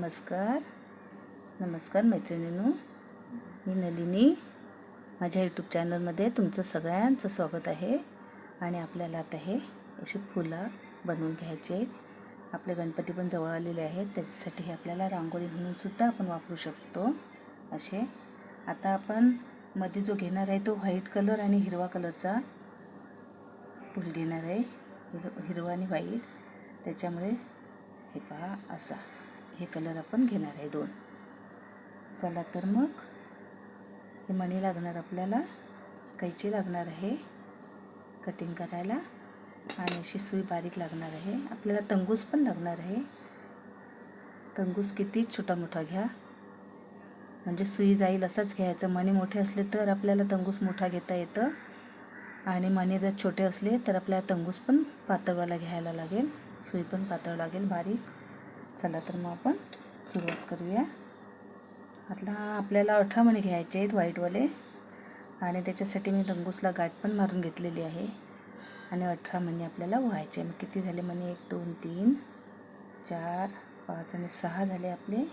नमस्कार मैत्रिणींनो, मी नलिनी. माझ्या यूट्यूब चॅनलमध्ये तुमचं सगळ्यांचं स्वागत आहे. आणि आपल्याला आता हे अशी फुलं बनवून घ्यायचे आहेत. आपले गणपती पण जवळ आलेले आहेत, त्याच्यासाठी हे आपल्याला रांगोळी म्हणून सुद्धा आपण वापरू शकतो असे. आता आपण मध्ये जो घेणार आहे तो व्हाईट कलर आणि हिरवा कलरचा फूल घेणार आहे, हिरवा आणि व्हाईट. त्याच्यामुळे हे पहा, असा हे कलर आपण घेणार आहे 2. चला तर मग हे मणी लागणार, आपल्याला कैची लागणार आहे कटिंग करायला, आणि अशी सुई बारीक लागणार आहे. आपल्याला तंगूस पण लागणार आहे. तंगूस किती छोटा मोठा घ्या, म्हणजे सुई जाईल असाच घ्यायचं. मणी मोठे असले तर आपल्याला तंगूस मोठा घेता येतं, आणि मणी जर छोटे असले तर आपल्याला तंगूस पण पातळवाला घ्यायला लागेल, सुई पण पातळ लागेल, बारीक. चला तर मग आपण सुरुवात करूया. आता आपल्याला 18 मणी घ्यायचे आहेत व्हाईटवाले, आणि त्याच्यासाठी मी तंगूसला गाठ पण मारून घेतलेली आहे. आणि 18 मणी आपल्याला व्हायचे. मग किती झाले मणी? 1 2 3 4 5 आणि 6 झाले आपले.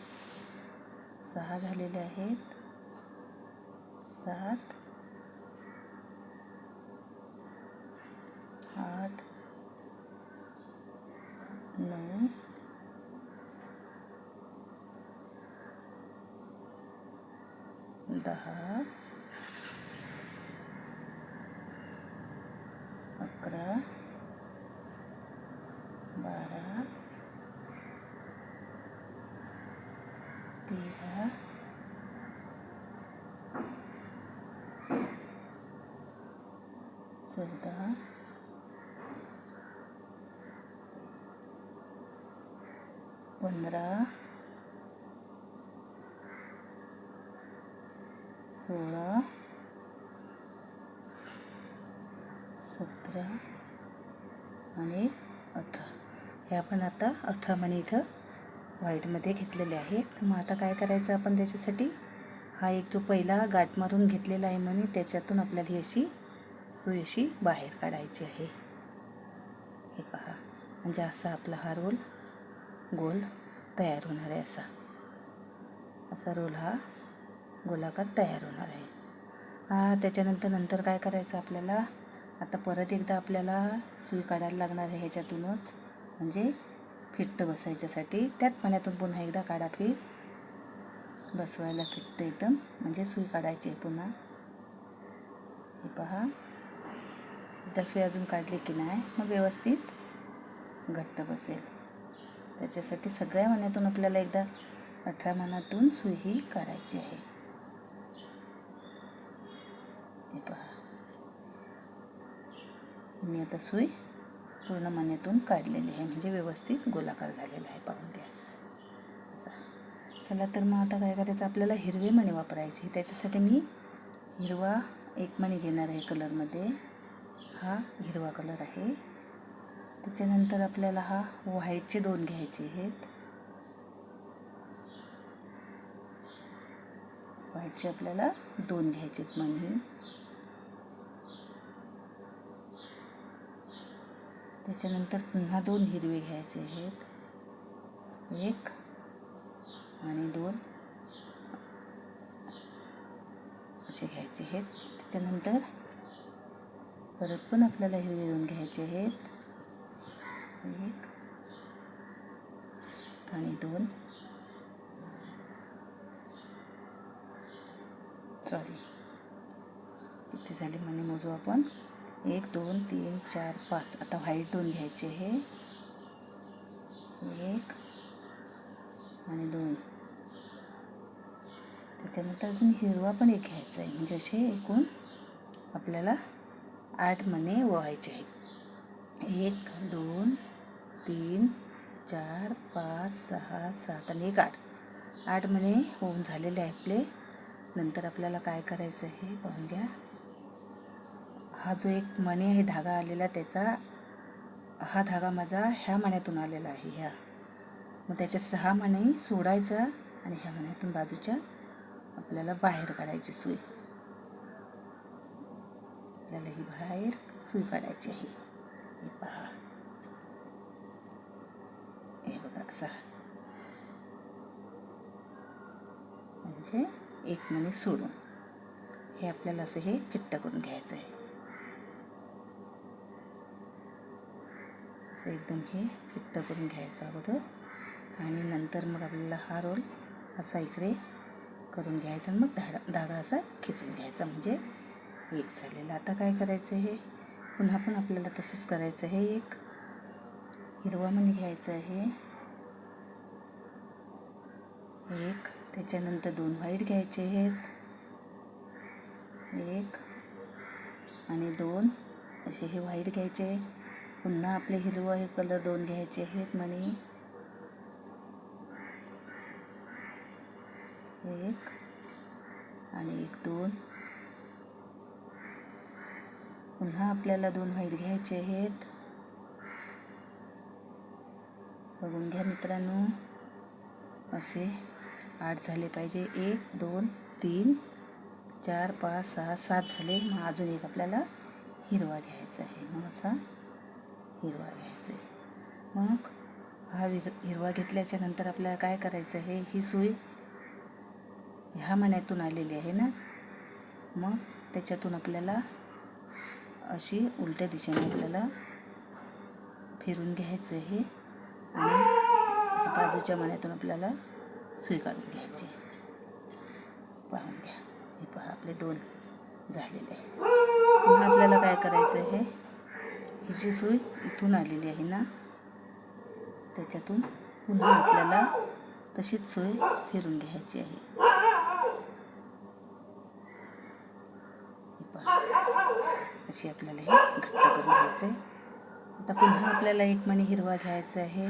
6 झालेले आहेत. 7 8 9 10 11 12 13 14 15 16 17 आणि 18. हे आपण आता 18 मणी इथं व्हाईटमध्ये घेतलेले आहेत. मग आता काय करायचं आपण त्याच्यासाठी? हा एक जो पहिला गाठ मारून घेतलेला आहे मणी, त्याच्यातून आपल्याला ही अशी सुई अशी बाहेर काढायची आहे. हे पहा, म्हणजे असा आपला हा रोल गोल तयार होणार आहे. असा रोल हा गोलाकार तयार होणार आहे. त्याच्यानंतर काय करायचं आपल्याला? आता परत एकदा आपल्याला सुई काढायला लागणार आहे ह्याच्यातूनच, म्हणजे फिट्ट बसायच्यासाठी. त्यात पाण्यातून पुन्हा एकदा काढा फिट बसवायला, फिट्ट एकदम, म्हणजे सुई काढायची आहे पुन्हा. हे पहा, एकदा सुई अजून काढली की नाही मग व्यवस्थित घट्ट बसेल. त्याच्यासाठी सगळ्या मण्यातून आपल्याला एकदा 18 मण्यातून सुई ही काढायची आहे. हे पहा, मी आता सुई पूर्ण मण्यातून काढलेली आहे, म्हणजे व्यवस्थित गोलाकार झालेला आहे, पाहून घ्या असा. चला तर मग आता काय करायचं? आपल्याला हिरवे मणी वापरायचे. त्याच्यासाठी मी हिरवा 1 मणी घेणार आहे कलरमध्ये. हा हिरवा कलर आहे. त्याच्यानंतर आपल्याला हा व्हाईटचे 2 घ्यायचे आहेत. व्हाईटचे आपल्याला 2 घ्यायचे आहेत मणी. त्याच्यानंतर पुन्हा 2 हिरवे घ्यायचे आहेत, 1 आणि 2 असे घ्यायचे आहेत. त्याच्यानंतर परत पण आपल्याला हिरवे 2 घ्यायचे आहेत, 1 आणि 2. किती झाले मणी मोजू आपण? 1 2 3 4 5. आता व्हाईट 2 घ्यायचे आहे, 1 आणि 2. त्याच्यानंतर अजून हिरवा पण 1 घ्यायचा आहे, म्हणजे असे एकूण आपल्याला 8 मणी व्हायचे आहेत. 1 2 3 4 5 6 7 आणि 1 8. 8 मणी होऊन झालेले आहे आपले. नंतर आपल्याला काय करायचं आहे पाहून घ्या. हा जो एक मणी आहे, धागा आलेला, त्याचा हा धागा माझा ह्या मण्यातून आलेला आहे ह्या. मग त्याच्या 6 मणी सोडायचा आणि ह्या मण्यातून बाजूच्या आपल्याला बाहेर काढायची सुई. आपल्याला ही बाहेर सुई काढायची आहे. हे पहा, हे बघा असा. म्हणजे एक मणी सोडून हे आपल्याला असं हे फिट्ट करून घ्यायचं आहे. असं एकदम हे फिट्ट करून घ्यायचं अगोदर आणि नंतर मग आपल्याला हा रोल असा इकडे करून घ्यायचा आणि मग धागा असा खिचून घ्यायचा म्हणजे एक झालेलं. आता काय करायचं आहे, पुन्हा पण आपल्याला तसंच करायचं आहे. एक हिरवा मणी घ्यायचा आहे, एक त्याच्यानंतर 2 व्हाईट घ्यायचे आहेत, एक आणि 2 असे हे व्हाईट घ्यायचे. पुन्हा आपले हिरवा हे कलर 2 घ्यायचे आहेत मणी, एक आणि एक 2. पुन्हा आपल्याला 2 व्हाईट घ्यायचे आहेत. बघून घ्या मित्रांनो, असे 8 झाले पाहिजे. 1 2 3 4 5 6 7 झाले. मग अजून एक आपल्याला हिरवा घ्यायचा आहे. मग असा हिरवा घ्यायचा आहे. मग हा हिरवा घेतल्याच्या नंतर आपल्याला काय करायचं आहे, ही सुई ह्या मण्यातून आलेली आहे ना, मग त्याच्यातून आपल्याला अशी उलट्या दिशेने आपल्याला फिरून घ्यायचं आहे आणि बाजूच्या मण्यातून आपल्याला सुई काढून घ्यायची. पाहून घ्या, हे पहा आपले 2 झालेले आहे. पुन्हा आपल्याला काय करायचं आहे, ही जी सुई इथून आलेली आहे ना, त्याच्यातून पुन्हा आपल्याला तशीच सुई फिरून घ्यायची आहे. अशी आपल्याला हे घट्ट करून घ्यायचं आहे. आता पुन्हा आपल्याला एक मणी हिरवा घ्यायचा आहे.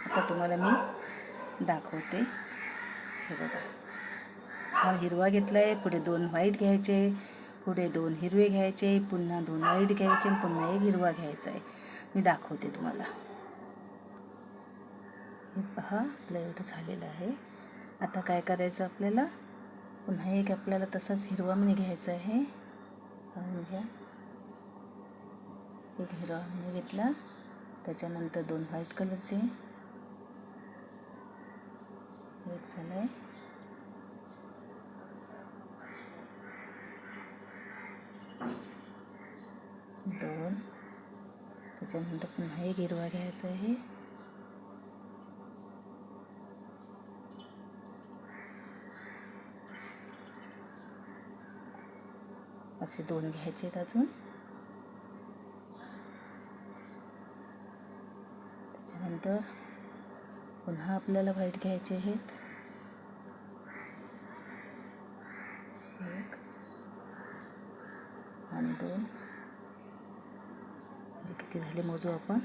आता तुम्हाला मी दाखवते. हे बघा, हा हिरवा घेतला आहे, पुढे 2 व्हाईट घ्यायचे, पुढे 2 हिरवे घ्यायचे, पुन्हा 2 व्हाईट घ्यायचे आणि पुन्हा एक हिरवा घ्यायचा आहे. मी दाखवते तुम्हाला. हे पहा, आपलं एवढं झालेलं आहे. आता काय करायचं आपल्याला, पुन्हा एक आपल्याला तसाच हिरवा मणी घ्यायचा आहे. पाहून घ्या, एक हिरवा मणी घेतला, त्याच्यानंतर 2 व्हाईट कलरचे, एक झालं आहे, 2, त्याच्यानंतर पुन्हा एक हिरवा घ्यायचा आहे, असे 2 घ्यायचे आहेत अजून. त्याच्यानंतर पुन्हा आपल्याला व्हाईट घ्यायचे आहेत, 1 आणि 2, म्हणजे किती झाले मोजू आपण,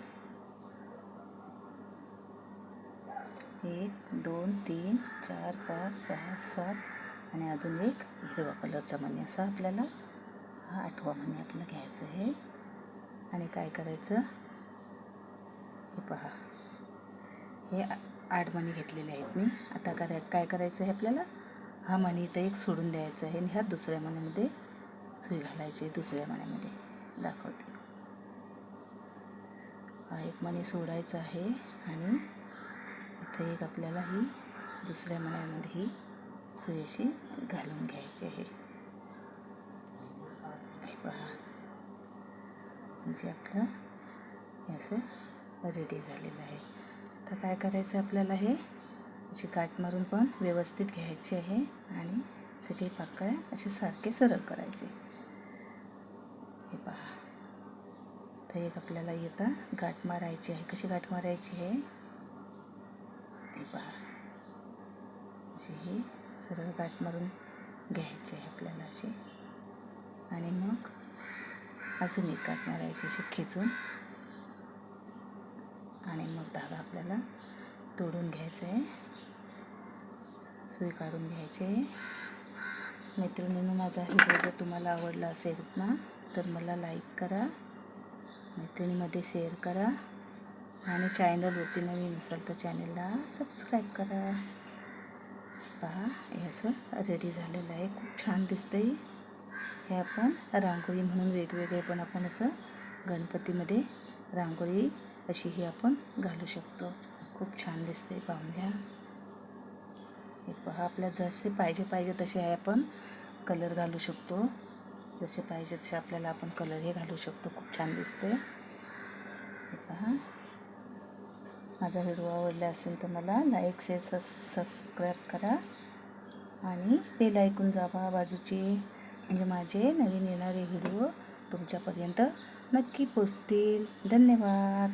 1 2 3 4 5 6 7 आणि अजून एक हिरवा कलरचा मणी. असा आपल्याला हा 8वा मणी आपल्याला घ्यायचा आहे. आणि काय करायचं, हे पहा, हे 8 मणी घेतलेले आहेत मी. आता काय करायचं आहे आपल्याला, हा मणी इथं एक सोडून द्यायचा आहे आणि ह्या दुसऱ्या मण्यामध्ये सुई घालायची. दुसऱ्या मण्यामध्ये दाखवते, हा एक मणी सोडायचा आहे आणि इथं एक आपल्याला ही दुसऱ्या मण्यामध्ये ही सुई अशी घालून घ्यायची आहे. पहा, म्हणजे आपलं हे असं रेडी झालेलं आहे. तर काय करायचं आपल्याला, हे अशी गाठ मारून पण व्यवस्थित घ्यायची आहे आणि सगळे पाकळ्या असे सारखे सरळ करायचे. हे पहा, तर एक आपल्याला येता गाठ मारायची आहे. कशी गाठ मारायची आहे, हे पहा, अशी ही सरळ गाठ मारून घ्यायची आहे आपल्याला अशी. आणि मग अजून एक गाठ मारायची अशी खेचून आणि मग धागा आपल्याला तोडून घ्यायचा आहे, सुई काढून घ्यायची आहे. मैत्रिणींनो, माझा व्हिडिओ जर तुम्हाला आवडला असेल ना, तर मला लाईक करा, मैत्रिणीमध्ये शेअर करा आणि चॅनलवरती नवीन असाल तर चॅनलला सबस्क्राईब करा. पहा, हे असं रेडी झालेलं आहे. खूप छान दिसतंय. हे आपण रांगोळी म्हणून वेगवेगळे पण आपण असं गणपतीमध्ये रांगोळी अशी ही आपण घालू शकतो. खूप छान दिसते, पाहून घ्या. हे पहा, आपल्या जसे पाहिजे तसे आहे आपण कलर घालू शकतो. जसे पाहिजे तसे आपल्याला आपण कलर हे घालू शकतो. खूप छान दिसते. हे पहा, माझा व्हिडिओ आवडला असेल तर मला लाईक, शेअर, सबस्क्राईब करा आणि बेल ऐकून दाबा बाजूची, म्हणजे माझे नवीन येणारे व्हिडिओ तुमच्यापर्यंत नक्की पोचतील. धन्यवाद.